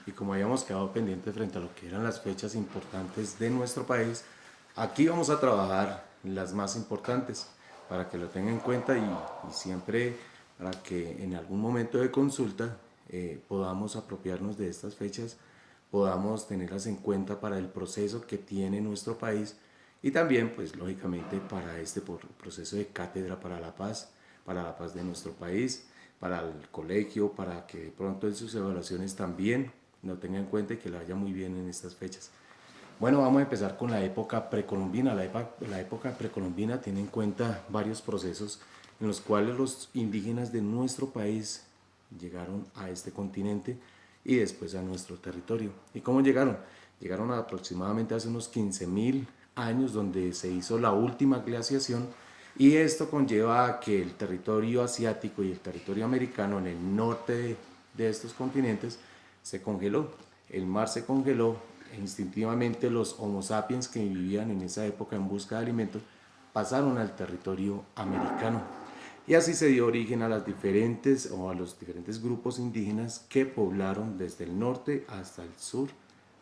y como habíamos quedado pendientes frente a lo que eran las fechas importantes de nuestro país, aquí vamos a trabajar las más importantes para que lo tengan en cuenta y siempre para que en algún momento de consulta podamos apropiarnos de estas fechas, podamos tenerlas en cuenta para el proceso que tiene nuestro país y también, pues lógicamente, para este proceso de cátedra para la paz de nuestro país, para el colegio, para que de pronto en sus evaluaciones también lo tengan en cuenta y que le vaya muy bien en estas fechas. Bueno, vamos a empezar con la época precolombina. La época precolombina tiene en cuenta varios procesos en los cuales los indígenas de nuestro país llegaron a este continente y después a nuestro territorio. ¿Y cómo llegaron? Llegaron aproximadamente hace unos 15.000 años donde se hizo la última glaciación y esto conlleva a que el territorio asiático y el territorio americano en el norte de estos continentes se congeló. El mar se congeló e instintivamente los Homo sapiens que vivían en esa época en busca de alimentos pasaron al territorio americano. Y así se dio origen a las diferentes o a los diferentes grupos indígenas que poblaron desde el norte hasta el sur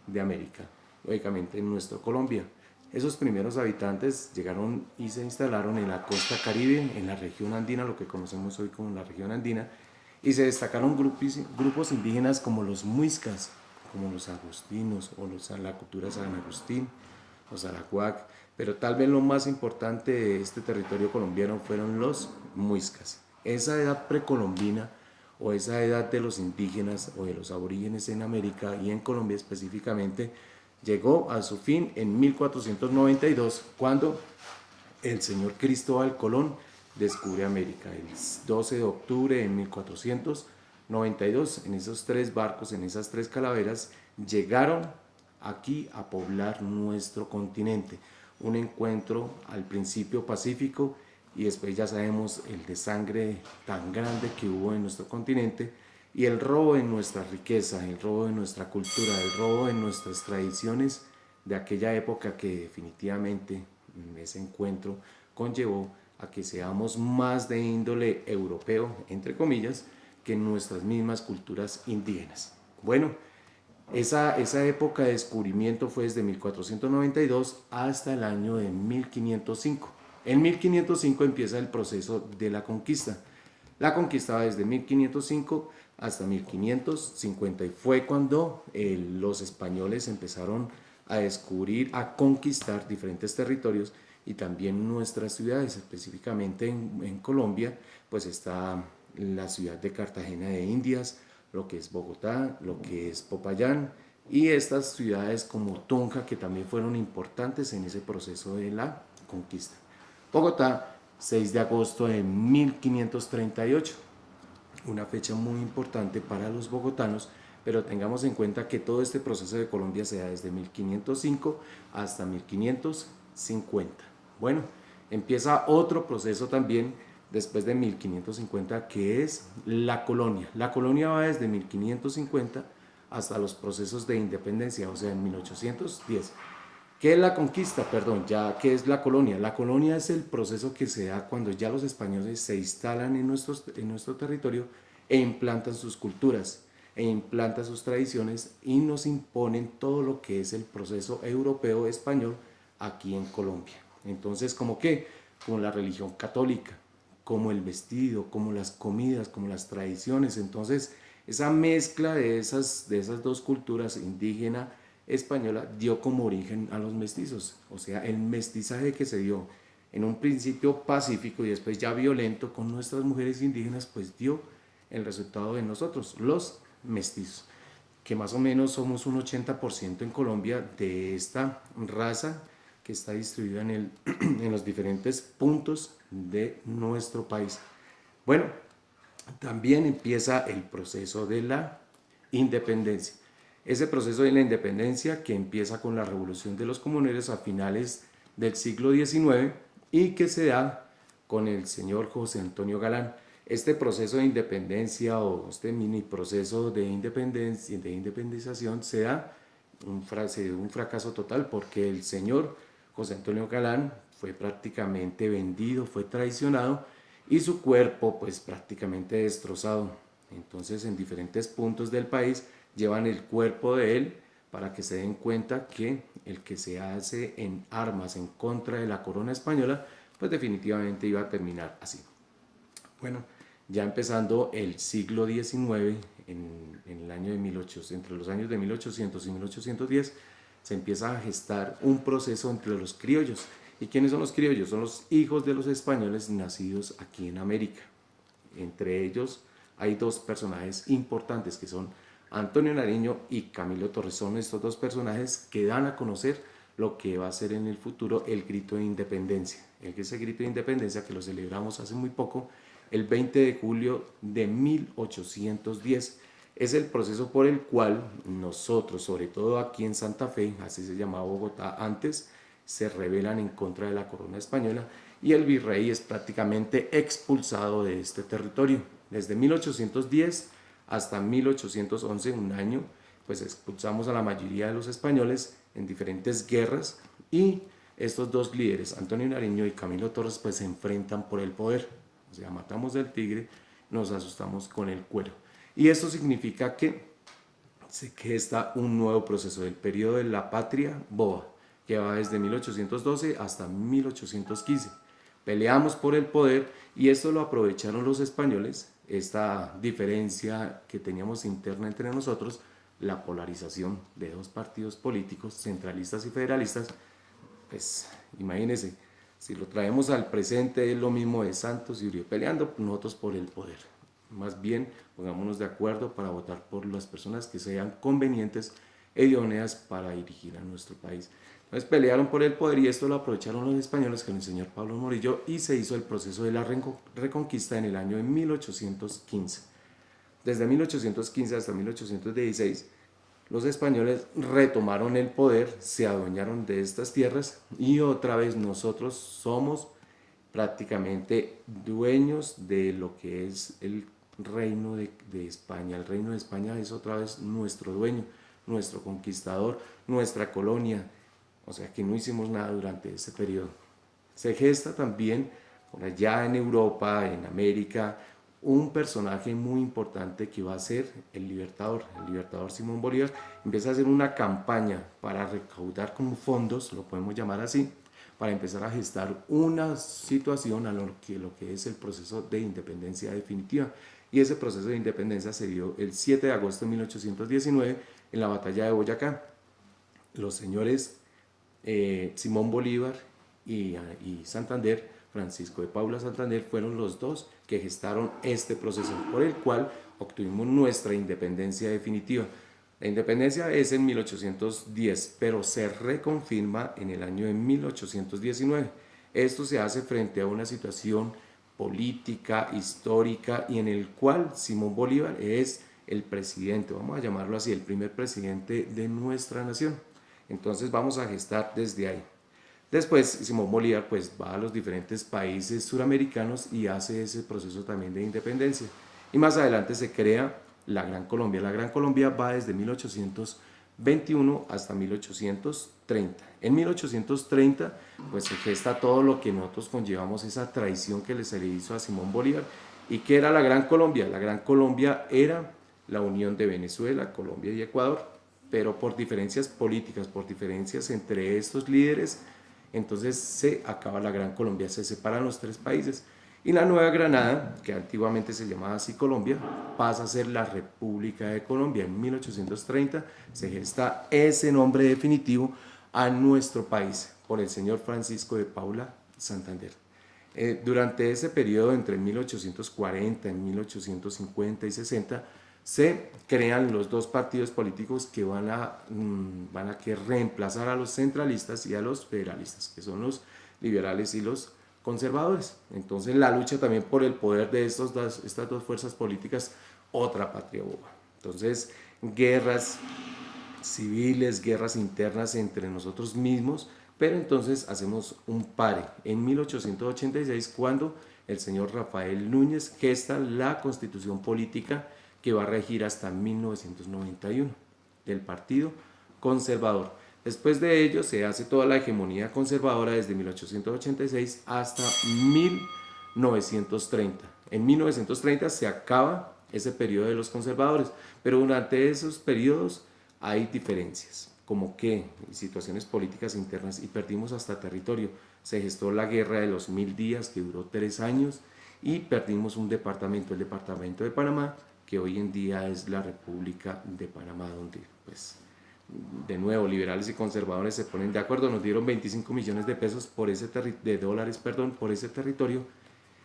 de América, lógicamente en nuestra Colombia. Esos primeros habitantes llegaron y se instalaron en la costa caribe, en la región andina, lo que conocemos hoy como la región andina, y se destacaron grupos indígenas como los muiscas, como los agustinos o la cultura San Agustín, los arahuac, pero tal vez lo más importante de este territorio colombiano fueron los muiscas. Esa edad precolombina o esa edad de los indígenas o de los aborígenes en América y en Colombia específicamente llegó a su fin en 1492 cuando el señor Cristóbal Colón descubre América. El 12 de octubre de 1492, en esos tres barcos, en esas tres calaveras, llegaron aquí a poblar nuestro continente. Un encuentro al principio pacífico y después ya sabemos el de sangre tan grande que hubo en nuestro continente y el robo de nuestra riqueza, el robo de nuestra cultura, el robo de nuestras tradiciones de aquella época que definitivamente ese encuentro conllevó a que seamos más de índole europeo, entre comillas, que nuestras mismas culturas indígenas. Bueno, esa época de descubrimiento fue desde 1492 hasta el año de 1505. En 1505 empieza el proceso de la conquista. La conquista va desde 1505 hasta 1550 y fue cuando los españoles empezaron a descubrir, a conquistar diferentes territorios y también nuestras ciudades, específicamente en Colombia, pues está la ciudad de Cartagena de Indias, lo que es Bogotá, lo que es Popayán y estas ciudades como Tunja que también fueron importantes en ese proceso de la conquista. Bogotá, 6 de agosto de 1538, una fecha muy importante para los bogotanos, pero tengamos en cuenta que todo este proceso de Colombia se da desde 1505 hasta 1550. Bueno, empieza otro proceso también después de 1550 que es la colonia. La colonia va desde 1550 hasta los procesos de independencia, o sea, en 1810. ¿Qué es la conquista? Perdón, ya, ¿qué es la colonia? La colonia es el proceso que se da cuando ya los españoles se instalan en nuestro territorio e implantan sus culturas, e implantan sus tradiciones y nos imponen todo lo que es el proceso europeo español aquí en Colombia. Entonces, ¿cómo qué? Como la religión católica, como el vestido, como las comidas, como las tradiciones. Entonces, esa mezcla de esas dos culturas, indígena española, dio como origen a los mestizos. O sea, el mestizaje que se dio en un principio pacífico y después ya violento con nuestras mujeres indígenas, pues dio el resultado de nosotros, los mestizos, que más o menos somos un 80% en Colombia de esta raza que está distribuida en los diferentes puntos de nuestro país. Bueno, también empieza el proceso de la independencia. Ese proceso de la independencia que empieza con la revolución de los comuneros a finales del siglo XIX y que se da con el señor José Antonio Galán. Este proceso de independencia o este mini proceso de independencia, de independización se da un fracaso total porque el señor José Antonio Galán fue prácticamente vendido, fue traicionado y su cuerpo pues prácticamente destrozado. Entonces en diferentes puntos del país llevan el cuerpo de él para que se den cuenta que el que se hace en armas en contra de la corona española, pues definitivamente iba a terminar así. Bueno, ya empezando el siglo XIX, en el año de 1800, entre los años de 1800 y 1810, se empieza a gestar un proceso entre los criollos. ¿Y quiénes son los criollos? Son los hijos de los españoles nacidos aquí en América. Entre ellos hay dos personajes importantes que son Antonio Nariño y Camilo Torres. Son estos dos personajes que dan a conocer lo que va a ser en el futuro el grito de independencia. Ese grito de independencia que lo celebramos hace muy poco, el 20 de julio de 1810. Es el proceso por el cual nosotros, sobre todo aquí en Santa Fe, así se llamaba Bogotá antes, se rebelan en contra de la corona española y el virrey es prácticamente expulsado de este territorio. Desde 1810 hasta 1811, un año, pues expulsamos a la mayoría de los españoles en diferentes guerras y estos dos líderes, Antonio Nariño y Camilo Torres, pues se enfrentan por el poder. O sea, matamos del tigre, nos asustamos con el cuero. Y esto significa que se gesta un nuevo proceso del periodo de la patria boba, que va desde 1812 hasta 1815. Peleamos por el poder y esto lo aprovecharon los españoles, esta diferencia que teníamos interna entre nosotros, la polarización de dos partidos políticos, centralistas y federalistas. Pues imagínense, si lo traemos al presente es lo mismo de Santos y Uribe peleando, nosotros por el poder. Más bien pongámonos de acuerdo para votar por las personas que sean convenientes e idóneas para dirigir a nuestro país. Entonces pelearon por el poder y esto lo aprovecharon los españoles con el señor Pablo Morillo y se hizo el proceso de la reconquista en el año de 1815. Desde 1815 hasta 1816 los españoles retomaron el poder, se adueñaron de estas tierras y otra vez nosotros somos prácticamente dueños de lo que es el reino de España. El reino de España es otra vez nuestro dueño, nuestro conquistador, nuestra colonia. O sea que no hicimos nada durante ese periodo. Se gesta también por allá en Europa, en América, un personaje muy importante que va a ser el libertador Simón Bolívar. Empieza a hacer una campaña para recaudar como fondos, lo podemos llamar así, para empezar a gestar una situación a lo que es el proceso de independencia definitiva. Y ese proceso de independencia se dio el 7 de agosto de 1819 en la batalla de Boyacá. Los señores Simón Bolívar y Santander, Francisco de Paula Santander, fueron los dos que gestaron este proceso por el cual obtuvimos nuestra independencia definitiva. La independencia es en 1810, pero se reconfirma en el año de 1819. Esto se hace frente a una situación política, histórica, y en el cual Simón Bolívar es el presidente, vamos a llamarlo así, el primer presidente de nuestra nación. Entonces vamos a gestar desde ahí. Después Simón Bolívar pues va a los diferentes países suramericanos y hace ese proceso también de independencia. Y más adelante se crea la Gran Colombia. La Gran Colombia va desde 1821 hasta 1830. En 1830 pues se gesta todo lo que nosotros conllevamos, esa traición que se le hizo a Simón Bolívar. ¿Y qué era la Gran Colombia? La Gran Colombia era la unión de Venezuela, Colombia y Ecuador, pero por diferencias políticas, por diferencias entre estos líderes, entonces se acaba la Gran Colombia, se separan los tres países y la Nueva Granada, que antiguamente se llamaba así Colombia, pasa a ser la República de Colombia. En 1830 se gesta ese nombre definitivo a nuestro país por el señor Francisco de Paula Santander. Durante ese periodo entre 1840 y 1850 y 60 se crean los dos partidos políticos que van a reemplazar a los centralistas y a los federalistas, que son los liberales y los conservadores. Entonces la lucha también por el poder de estas dos fuerzas políticas, otra patria boba. Entonces guerras civiles, guerras internas entre nosotros mismos, pero entonces hacemos un pare en 1886 cuando el señor Rafael Núñez gesta la constitución política que va a regir hasta 1991 del Partido Conservador. Después de ello se hace toda la hegemonía conservadora desde 1886 hasta 1930. En 1930 se acaba ese periodo de los conservadores, pero durante esos periodos hay diferencias, como que situaciones políticas internas, y perdimos hasta territorio. Se gestó la guerra de los 1000 días, que duró 3 años, y perdimos un departamento, el departamento de Panamá, que hoy en día es la República de Panamá, donde pues de nuevo liberales y conservadores se ponen de acuerdo. Nos dieron 25 millones de pesos por ese de dólares, perdón, por ese territorio,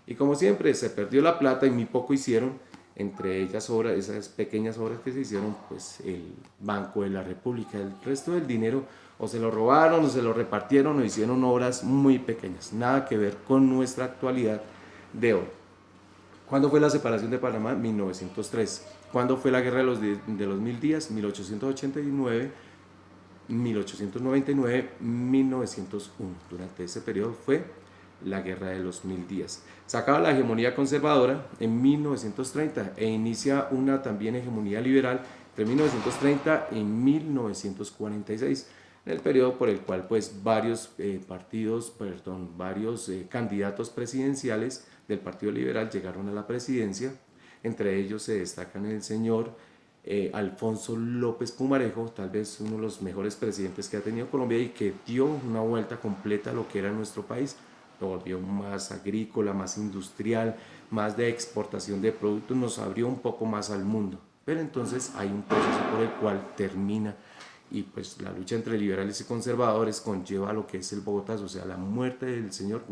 y como siempre se perdió la plata y muy poco hicieron. Entre ellas obras, esas pequeñas obras que se hicieron, pues el Banco de la República. El resto del dinero o se lo robaron o se lo repartieron o hicieron obras muy pequeñas, nada que ver con nuestra actualidad de hoy. ¿Cuándo fue la separación de Panamá? 1903. ¿Cuándo fue la guerra de los 1000 días? 1889, 1899, 1901. Durante ese periodo fue la guerra de los 1000 días. Se acaba la hegemonía conservadora en 1930 e inicia una también hegemonía liberal entre 1930 y 1946, en el periodo por el cual pues varios varios candidatos presidenciales del Partido Liberal llegaron a la presidencia. Entre ellos se destacan el señor Alfonso López Pumarejo, tal vez uno de los mejores presidentes que ha tenido Colombia y que dio una vuelta completa a lo que era nuestro país. Lo volvió más agrícola, más industrial, más de exportación de productos, nos abrió un poco más al mundo. Pero entonces hay un proceso por el cual termina, y pues la lucha entre liberales y conservadores conlleva lo que es el Bogotazo, o sea, la muerte del señor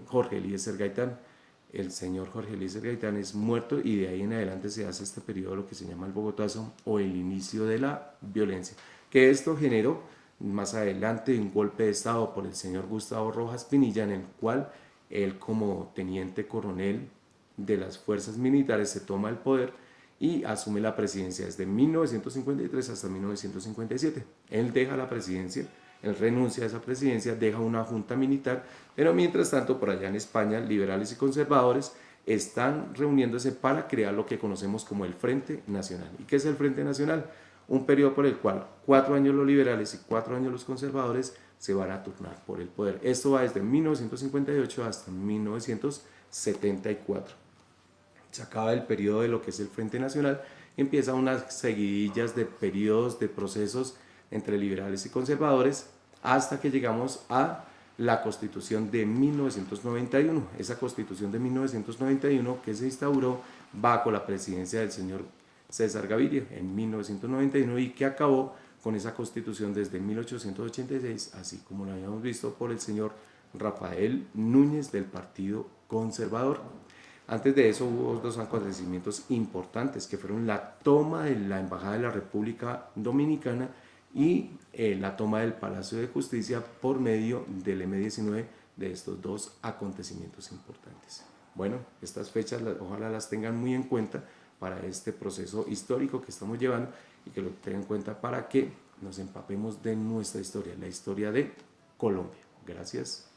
Jorge Eliezer Gaitán. El señor Jorge Eliezer Gaitán es muerto y de ahí en adelante se hace este periodo, lo que se llama el Bogotazo o el inicio de la violencia, que esto generó más adelante un golpe de estado por el señor Gustavo Rojas Pinilla, en el cual él, como teniente coronel de las fuerzas militares, se toma el poder y asume la presidencia desde 1953 hasta 1957. Él deja la presidencia, él renuncia a esa presidencia, deja una junta militar, pero mientras tanto por allá en España liberales y conservadores están reuniéndose para crear lo que conocemos como el Frente Nacional. ¿Y qué es el Frente Nacional? Un periodo por el cual 4 años los liberales y 4 años los conservadores se van a turnar por el poder. Esto va desde 1958 hasta 1974. Se acaba el periodo de lo que es el Frente Nacional y empieza unas seguidillas de periodos, de procesos entre liberales y conservadores, hasta que llegamos a la Constitución de 1991. Esa Constitución de 1991 que se instauró bajo la presidencia del señor César Gaviria en 1991 y que acabó con esa Constitución desde 1886, así como lo habíamos visto por el señor Rafael Núñez del Partido Conservador. Antes de eso hubo dos acontecimientos importantes, que fueron la toma de la Embajada de la República Dominicana y la toma del Palacio de Justicia por medio del M-19. De estos dos acontecimientos importantes. Bueno, estas fechas ojalá las tengan muy en cuenta para este proceso histórico que estamos llevando, y que lo tengan en cuenta para que nos empapemos de nuestra historia, la historia de Colombia. Gracias.